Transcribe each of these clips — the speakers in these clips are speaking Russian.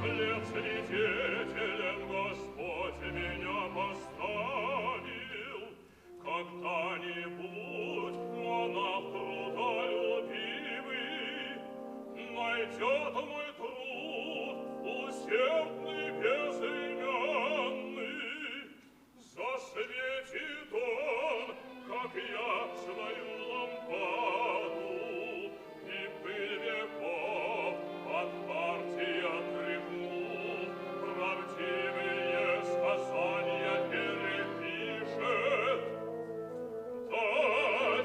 хлеб свидетелем Господь меня поставил. Когда-нибудь монах трудолюбивый найдет мой труд усердный, безымянный. Засветит он, как я, свою лампаду, и пыль веков от партии отряхнув, правдивые сказания перепишет. Да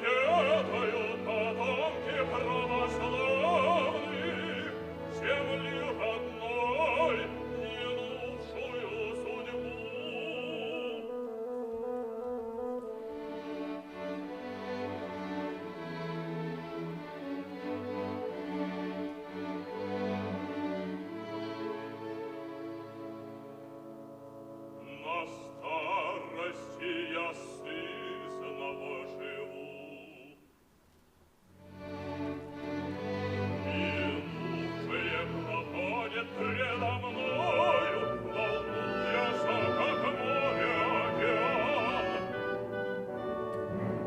ведаю потомки православных земли родной минувшую судьбу. На старости я сызнова живу. Минувшее проходит предо мною, волнуяся, как море океан.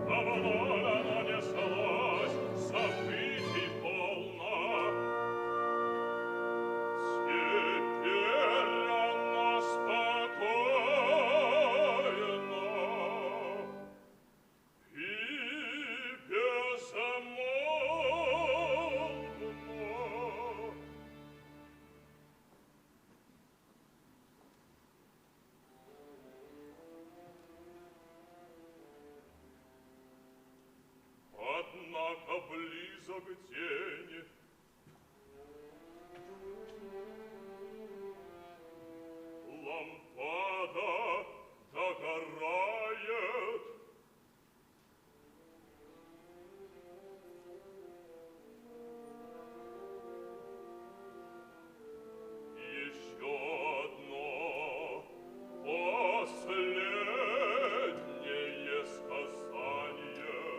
Давно оно неслось, событий полна. Теперь она спокойна и безмолвна. Однако близок день, лампада догорает. Еще одно последнее сказание.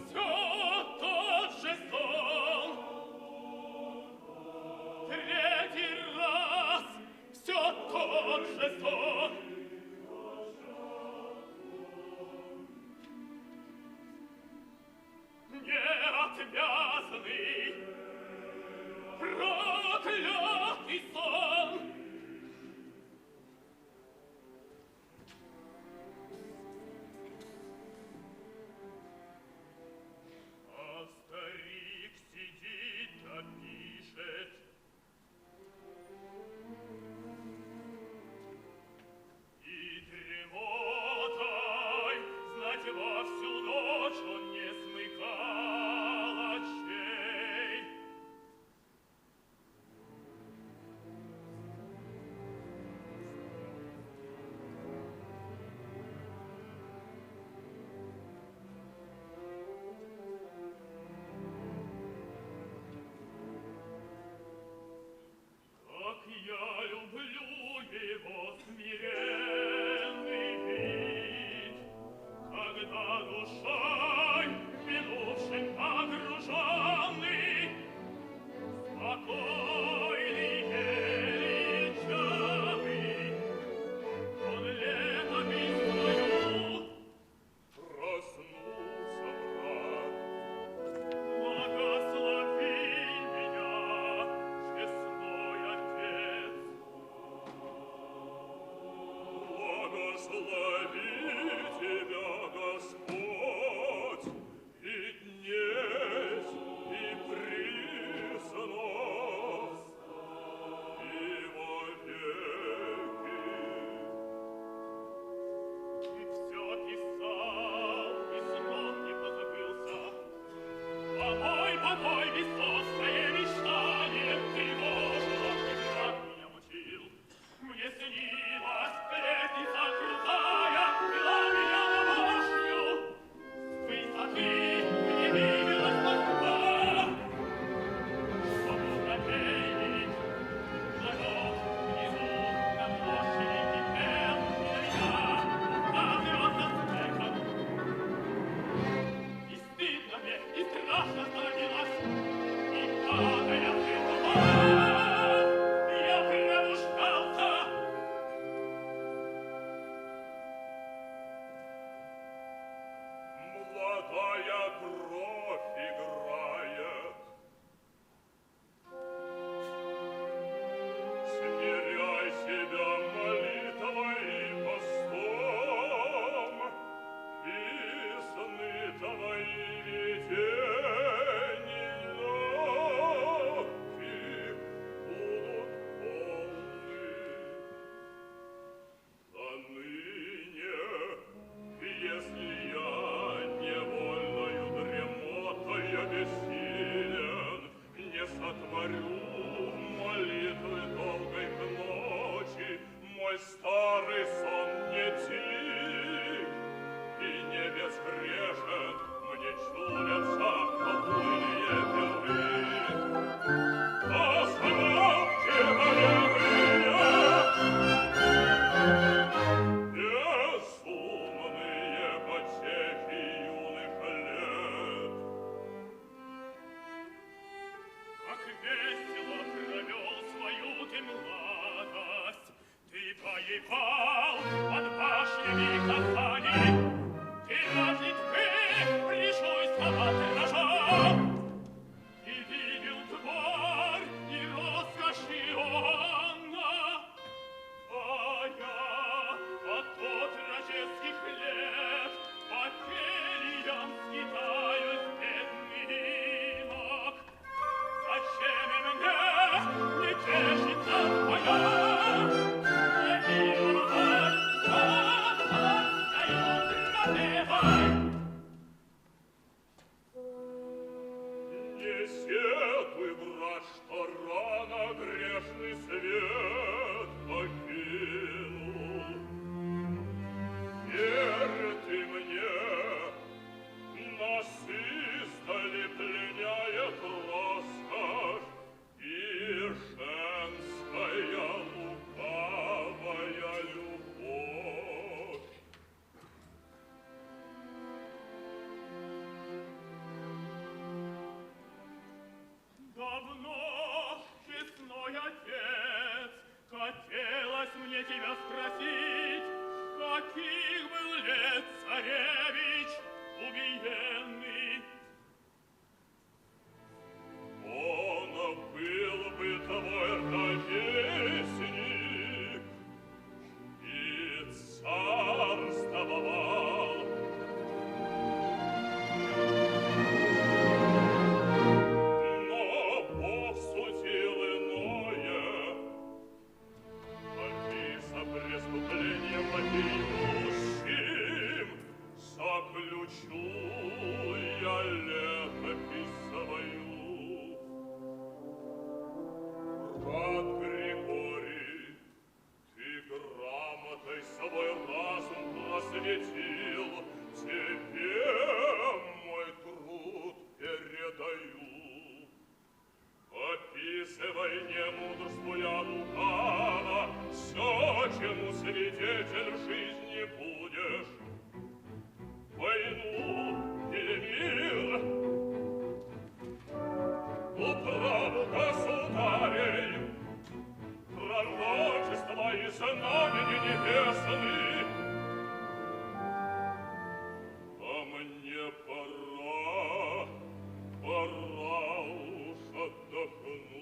Всё тот же сон. Третий раз всё тот же сон. Неотвязный, проклятый сон. А старик сидит да пишет. И дремотой, знать, во всю ночь он не смыкал очей. наша остановилась. И падая в туман, я пробуждался. Молодая кровь играет. Смиряй себя молитвой и постом, и сны твои видения легких будут полны. А ныне, если я невольною дремотой обессилен, не сотворю молитвы долгой к ночи, мой старый сон не тих, и не безгрешен мне чудятся обуйные пиры. Оставьте молитвы, безумные потехи юных лет. Как весело провел свою ты младость, ты воевал под башнями Казани, ты разве пришел дрожа, и видел тварь и роскошь Иоанна, а я от отроческих лет по кельям скитаюсь бедный инок. Зачем мне не тешится моя невинная, напевай? Не сетуй, брат, что рано грешный свет покинул. Верь ты мне, нас издали пленяет роскошь и женская лукавая любовь. Давно, честной отец, хотелось мне тебя спросить, каких был лет царевич убиенный? Он был бы твой ровесник и царствовал. Но Бог судил иное, описа преступлением вопиющим, заключу я летопись свою. Брат Григорий, ты грамотой свой разум просветил, тебе мой труд передаю. Описывай немудрству я лукаво все, чему свидетель жизни будешь. Войну или мир, управу государей, пророчества и знамения небесные. А мне пора, пора уж отдохнуть.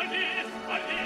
скорей, скорей!